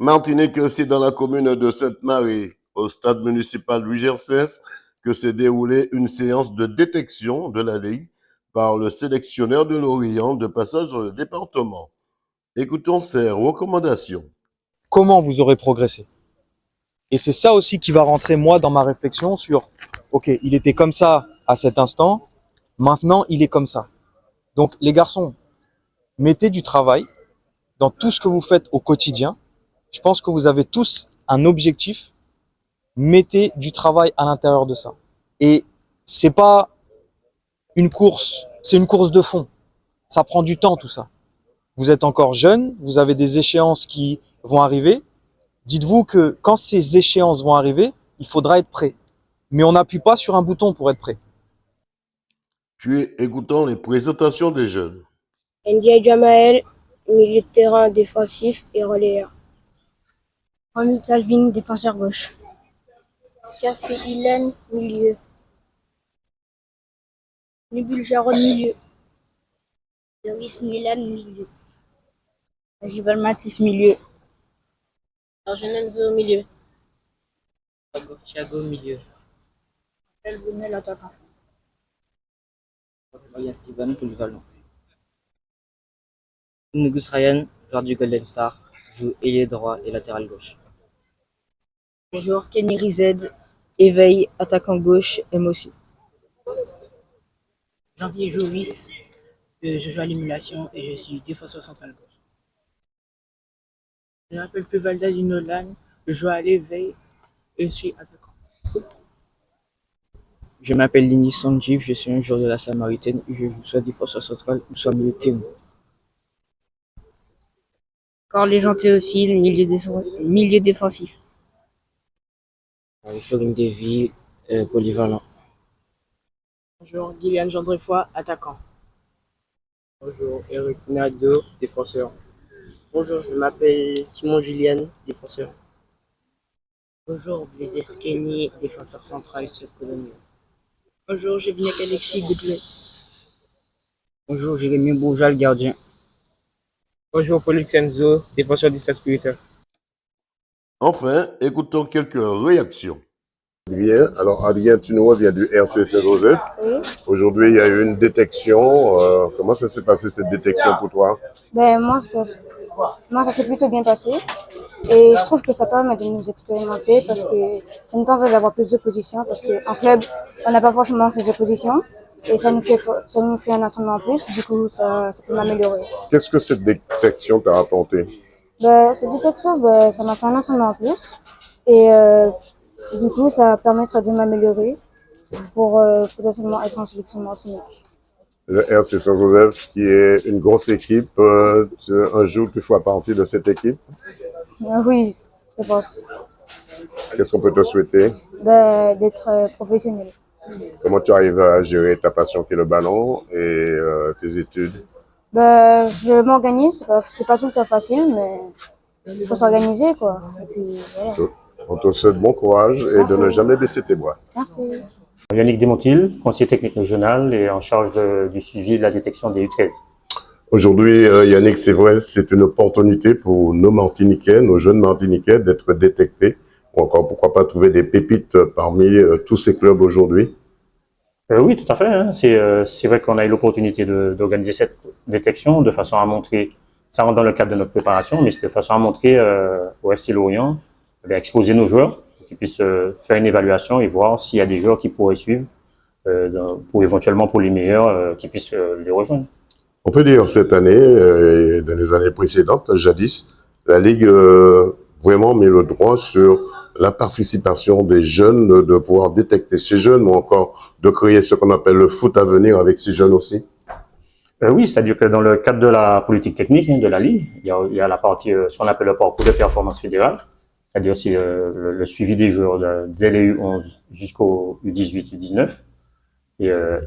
Martinique, c'est dans la commune de Sainte-Marie, au stade municipal Louis Gercès, que s'est déroulée une séance de détection de la Ligue par le sélectionneur de l'Orient de passage dans le département. Écoutons ses recommandations. Comment vous aurez progressé? Et c'est ça aussi qui va rentrer moi dans ma réflexion sur, ok, il était comme ça à cet instant, maintenant il est comme ça. Donc les garçons, mettez du travail dans tout ce que vous faites au quotidien. Je pense que vous avez tous un objectif. Mettez du travail à l'intérieur de ça. Et c'est pas une course, c'est une course de fond. Ça prend du temps tout ça. Vous êtes encore jeune, vous avez des échéances qui vont arriver. Dites-vous que quand ces échéances vont arriver, il faudra être prêt. Mais on n'appuie pas sur un bouton pour être prêt. Puis écoutons les présentations des jeunes. Ndiaye Jamael, milieu de terrain défensif et relayeur. Rami Calvin, défenseur gauche. Café Hélène, milieu. Nubul Jaron, milieu. Doris Milan, milieu. Jibal Matis, milieu. Argenenzo, milieu. Thiago, milieu. El Bounel, attaquant. Roya Steven, polyvalent. Nugus Ryan, joueur du Golden Star, joue ailier droit et latéral gauche. Joueur Kenny Rized, éveil, attaquant gauche, Mossi. Janvier Jovis, je joue à l'émulation et je suis défenseur central gauche. Je m'appelle Pevalda Dinolan, je joue à l'éveil et je suis attaquant. Je m'appelle Lini Sanjiv, je suis un joueur de la Samaritaine et je joue soit défenseur central ou soit milieu de terrain. Corléjean Théophile, milieu défensif. Florim Davy, polyvalent. Bonjour, Guyliane Gendrefoy, attaquant. Bonjour, Eric Nado, défenseur. Bonjour, je m'appelle Timon Julien, défenseur. Bonjour, Blaise Kenny, défenseur central, club colonial. Bonjour, Jevniak Alexis Goudlet. Bonjour, Jérémy Bourjal, gardien. Bonjour, Paul Kenzo, défenseur du Stade Spirituel. Enfin, écoutons quelques réactions. Bien, alors Adrien Tunois vient du RC Saint-Joseph. Oui. Aujourd'hui, il y a eu une détection. Comment ça s'est passé cette détection pour toi? Moi, ça s'est plutôt bien passé. Et je trouve que ça permet de nous expérimenter parce que ça nous permet d'avoir plus d'oppositions parce qu'en club, on n'a pas forcément ces oppositions. Et ça nous fait un entraînement en plus. Du coup, ça peut m'améliorer. Qu'est-ce que cette détection t'a apporté? Cette détection, ça m'a fait un entraînement en plus. Et du coup, ça permettra de m'améliorer pour potentiellement être en sélection martinique. Le RC Saint-Joseph, qui est une grosse équipe, un jour tu feras partie de cette équipe. Oui, je pense. Qu'est-ce qu'on peut te souhaiter? D'être professionnel. Comment tu arrives à gérer ta passion qui est le ballon et tes études? Je m'organise, c'est pas tout le temps facile, mais il faut s'organiser, quoi. Et puis, voilà. On te souhaite bon courage et de ne jamais baisser tes bras. Merci. Yannick Desmontil, conseiller technique régional et en charge du suivi de la détection des U13. Aujourd'hui, Yannick, c'est vrai, c'est une opportunité pour nos Martiniquais, nos jeunes Martiniquais d'être détectés ou encore, pourquoi pas, trouver des pépites parmi tous ces clubs aujourd'hui. Oui, tout à fait. Hein. C'est vrai qu'on a eu l'opportunité d'organiser cette détection de façon à montrer, ça rentre dans le cadre de notre préparation, mais c'est de façon à montrer au FC Lorient, exposer nos joueurs, pour qu'ils puissent faire une évaluation et voir s'il y a des joueurs qui pourraient suivre, éventuellement pour les meilleurs, qui puissent les rejoindre. On peut dire cette année, et dans les années précédentes, jadis, la Ligue vraiment met le droit sur la participation des jeunes, de pouvoir détecter ces jeunes ou encore de créer ce qu'on appelle le foot à venir avec ces jeunes aussi. Oui, c'est-à-dire que dans le cadre de la politique technique de la Ligue, il y a la partie, ce qu'on appelle le parcours de performance fédérale, c'est-à-dire aussi le suivi des joueurs dès les U11 jusqu'au U18, U19,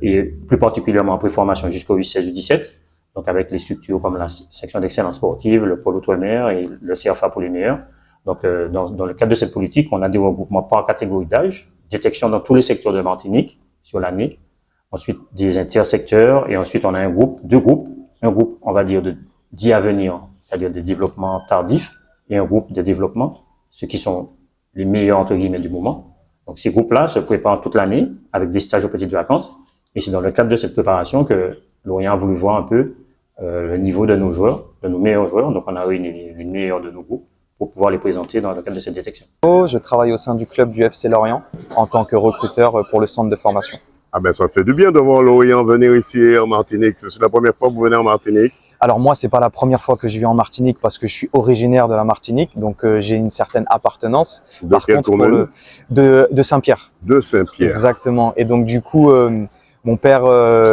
et plus particulièrement en préformation jusqu'au U16, U17, donc avec les structures comme la section d'excellence sportive, le pôle outre-mer et le CFA pour les meilleurs. Donc, dans le cadre de cette politique, on a des regroupements par catégorie d'âge, détection dans tous les secteurs de Martinique sur l'année, ensuite des intersecteurs, et ensuite on a deux groupes, un groupe, on va dire, dit à venir, c'est-à-dire des développements tardifs, et un groupe de développement, ceux qui sont les meilleurs entre guillemets du moment. Donc ces groupes-là se préparent toute l'année avec des stages aux petites vacances. Et c'est dans le cadre de cette préparation que Lorient a voulu voir un peu le niveau de nos joueurs, de nos meilleurs joueurs. Donc on a réuni les meilleurs de nos groupes pour pouvoir les présenter dans le cadre de cette détection. Je travaille au sein du club du FC Lorient en tant que recruteur pour le centre de formation. Ah ben ça fait du bien de voir Lorient venir ici en Martinique. C'est la première fois que vous venez en Martinique? Alors moi, c'est pas la première fois que je viens en Martinique parce que je suis originaire de la Martinique, donc j'ai une certaine appartenance. De quelle commune? De Saint-Pierre. De Saint-Pierre. Exactement. Et donc du coup, mon père,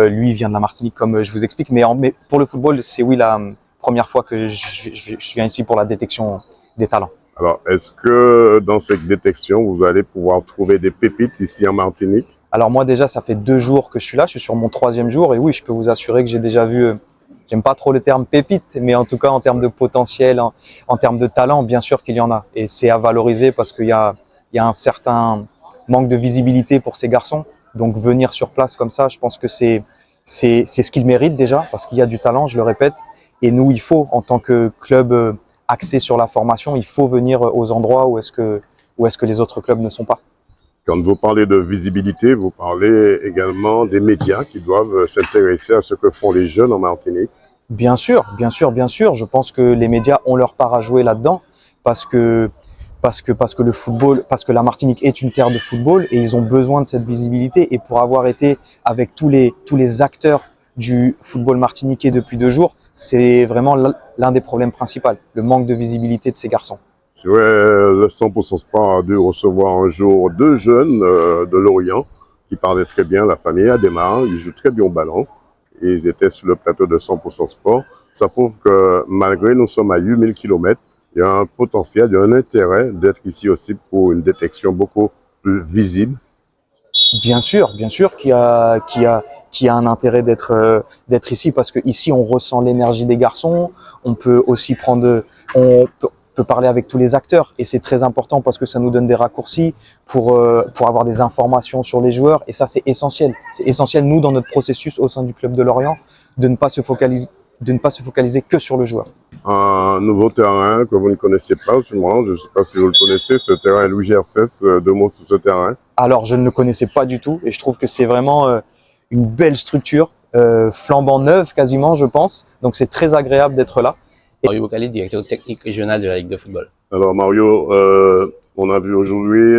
lui, vient de la Martinique, comme je vous explique. Mais pour le football, c'est oui la première fois que je viens ici pour la détection des talents. Alors, est-ce que dans cette détection, vous allez pouvoir trouver des pépites ici en Martinique? Alors moi déjà, ça fait 2 jours que je suis là, je suis sur mon 3e jour et oui, je peux vous assurer que j'ai déjà vu, j'aime pas trop le terme pépite, mais en tout cas en termes de potentiel, en termes de talent, bien sûr qu'il y en a. Et c'est à valoriser parce qu'il y a un certain manque de visibilité pour ces garçons. Donc venir sur place comme ça, je pense que c'est ce qu'ils méritent déjà parce qu'il y a du talent, je le répète. Et nous, il faut, en tant que club axé sur la formation, il faut venir aux endroits où est-ce que les autres clubs ne sont pas. Quand vous parlez de visibilité, vous parlez également des médias qui doivent s'intéresser à ce que font les jeunes en Martinique. Bien sûr, bien sûr, bien sûr. Je pense que les médias ont leur part à jouer là-dedans parce que le football, parce que la Martinique est une terre de football et ils ont besoin de cette visibilité. Et pour avoir été avec tous les acteurs du football martiniquais depuis 2 jours, c'est vraiment l'un des problèmes principaux, le manque de visibilité de ces garçons. C'est vrai, le 100% Sport a dû recevoir un jour 2 jeunes de Lorient qui parlaient très bien, la famille a démarré, ils jouent très bien au ballon et ils étaient sur le plateau de 100% Sport. Ça prouve que malgré nous sommes à 8000 km, il y a un potentiel, il y a un intérêt d'être ici aussi pour une détection beaucoup plus visible. Bien sûr qu'il y a un intérêt d'être ici parce que ici on ressent l'énergie des garçons. On peut aussi peut parler avec tous les acteurs et c'est très important parce que ça nous donne des raccourcis pour avoir des informations sur les joueurs et ça c'est essentiel. C'est essentiel nous dans notre processus au sein du club de Lorient de ne pas se focaliser que sur le joueur. Un nouveau terrain que vous ne connaissez pas, sûrement, je ne sais pas si vous le connaissez, ce terrain Louis Gercès, 2 mots sur ce terrain. Alors je ne le connaissais pas du tout et je trouve que c'est vraiment une belle structure, flambant neuve quasiment je pense, donc c'est très agréable d'être là. Mario Bocali, directeur technique régional de la Ligue de football. Alors Mario, on a vu aujourd'hui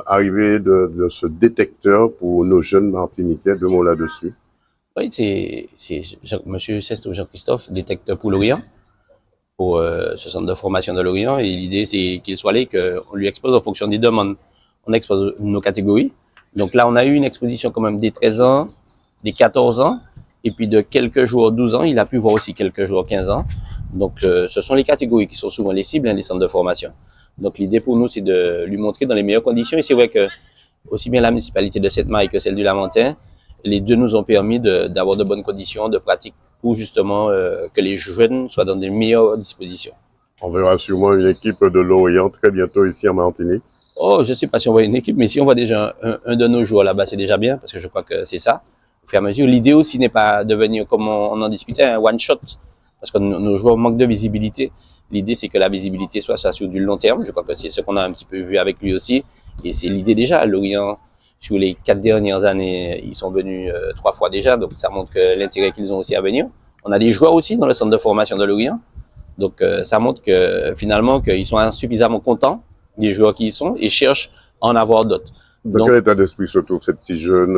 arriver de ce détecteur pour nos jeunes Martiniquais, 2 mots là-dessus. Oui, c'est M. Sesto Jean-Christophe, détecteur pour Lorient, pour ce centre de formation de Lorient. Et l'idée, c'est qu'il soit là, qu'on lui expose en fonction des demandes. On expose nos catégories. Donc là, on a eu une exposition quand même des 13 ans, des 14 ans, et puis de quelques jours, 12 ans. Il a pu voir aussi quelques jours, 15 ans. Donc, ce sont les catégories qui sont souvent les cibles des centres de formation. Donc, l'idée pour nous, c'est de lui montrer dans les meilleures conditions. Et c'est vrai que, aussi bien la municipalité de Sainte-Marie que celle du Lamentin, les deux nous ont permis d'avoir de bonnes conditions de pratique pour justement que les jeunes soient dans de meilleures dispositions. On verra sûrement une équipe de Lorient très bientôt ici en Martinique. Oh, je ne sais pas si on voit une équipe, mais si on voit déjà un de nos joueurs là-bas, c'est déjà bien, parce que je crois que c'est ça. Au fur et à mesure, l'idée aussi n'est pas de venir, comme on en discutait, un one-shot, parce que nos joueurs manquent de visibilité. L'idée, c'est que la visibilité soit sur du long terme. Je crois que c'est ce qu'on a un petit peu vu avec lui aussi. Et c'est l'idée déjà. À Lorient, sur les 4 dernières années, ils sont venus 3 fois déjà. Donc, ça montre que l'intérêt qu'ils ont aussi à venir. On a des joueurs aussi dans le centre de formation de Lorient. Donc, ça montre que finalement, qu'ils sont suffisamment contents des joueurs qui y sont et cherchent à en avoir d'autres. Dans quel état d'esprit se trouvent ces petits jeunes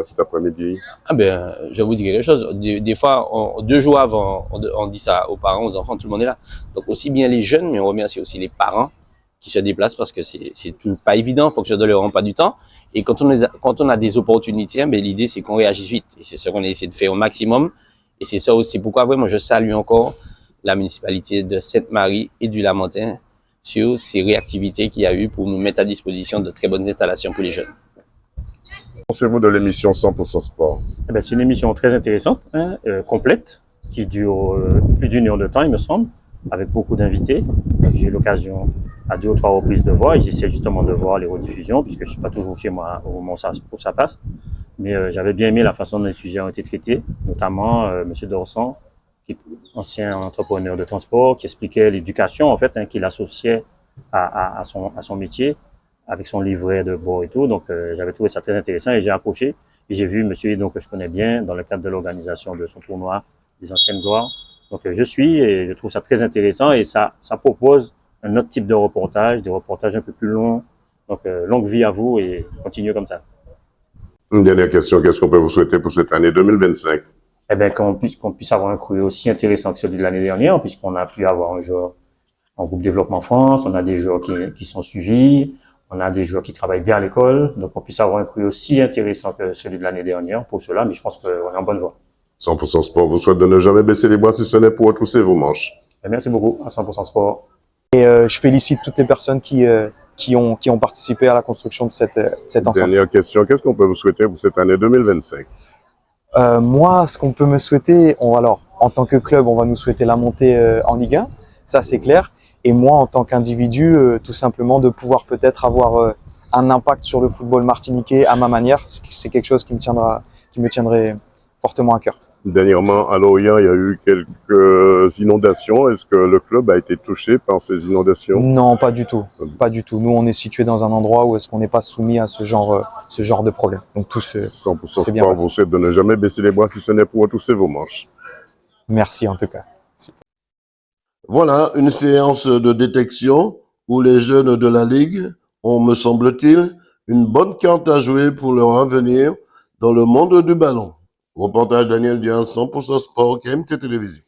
cet après-midi? Ah ben, je vais vous dire quelque chose. Des fois, 2 jours avant, on dit ça aux parents, aux enfants, tout le monde est là. Donc aussi bien les jeunes, mais on remercie aussi les parents qui se déplacent parce que c'est tout pas évident, il faut que je ne leur rende pas du temps. Et quand on a des opportunités, ben, l'idée c'est qu'on réagisse vite. Et c'est ce qu'on essaie de faire au maximum. Et c'est ça aussi pourquoi vraiment je salue encore la municipalité de Sainte-Marie et du Lamentin sur ces réactivités qu'il y a eu pour nous mettre à disposition de très bonnes installations pour les jeunes. Pensez-vous de l'émission 100% Sport? C'est une émission très intéressante, complète, qui dure plus d'1 heure de temps, il me semble, avec beaucoup d'invités. J'ai eu l'occasion à 2 ou 3 reprises de voir et j'essaie justement de voir les rediffusions puisque je ne suis pas toujours chez moi au moment où ça passe. Mais j'avais bien aimé la façon dont les sujets ont été traités, notamment M. Dorsan ancien entrepreneur de transport, qui expliquait l'éducation, en fait, qu'il associait à son métier, avec son livret de bord et tout. Donc, j'avais trouvé ça très intéressant et j'ai accroché. Et j'ai vu monsieur donc, que je connais bien dans le cadre de l'organisation de son tournoi des anciennes gloires. Donc, je suis et je trouve ça très intéressant et ça propose un autre type de reportage, des reportages un peu plus longs. Donc, longue vie à vous et continuez comme ça. Une dernière question, qu'est-ce qu'on peut vous souhaiter pour cette année 2025? Eh bien, qu'on puisse avoir un cru aussi intéressant que celui de l'année dernière, puisqu'on a pu avoir un joueur en groupe développement France, on a des joueurs qui sont suivis, on a des joueurs qui travaillent bien à l'école, donc on puisse avoir un cru aussi intéressant que celui de l'année dernière pour cela, mais je pense qu'on est en bonne voie. 100% Sport vous souhaite de ne jamais baisser les bras si ce n'est pour retrousser vos manches. Et merci beaucoup à 100% Sport. Et je félicite toutes les personnes qui ont participé à la construction de cette enceinte. Dernière question, qu'est-ce qu'on peut vous souhaiter pour cette année 2025? Moi, ce qu'on peut me souhaiter, en tant que club, on va nous souhaiter la montée en Ligue 1, ça c'est clair. Et moi, en tant qu'individu, tout simplement de pouvoir peut-être avoir un impact sur le football martiniquais à ma manière, c'est quelque chose qui me tiendrait fortement à cœur. Dernièrement, à Lorient, il y a eu quelques inondations. Est-ce que le club a été touché par ces inondations? Non, pas du tout. Pas du tout. Nous, on est situé dans un endroit où est-ce qu'on n'est pas soumis à ce genre de problème. Donc tout 100% c'est bien Sport passé. vous souhaite de ne jamais baisser les bras si ce n'est pour retrousser vos manches. Merci en tout cas. Voilà une séance de détection où les jeunes de la Ligue ont, me semble-t-il, une bonne carte à jouer pour leur avenir dans le monde du ballon. Reportage Daniel Dian, 100% Sport, KMT Télévision.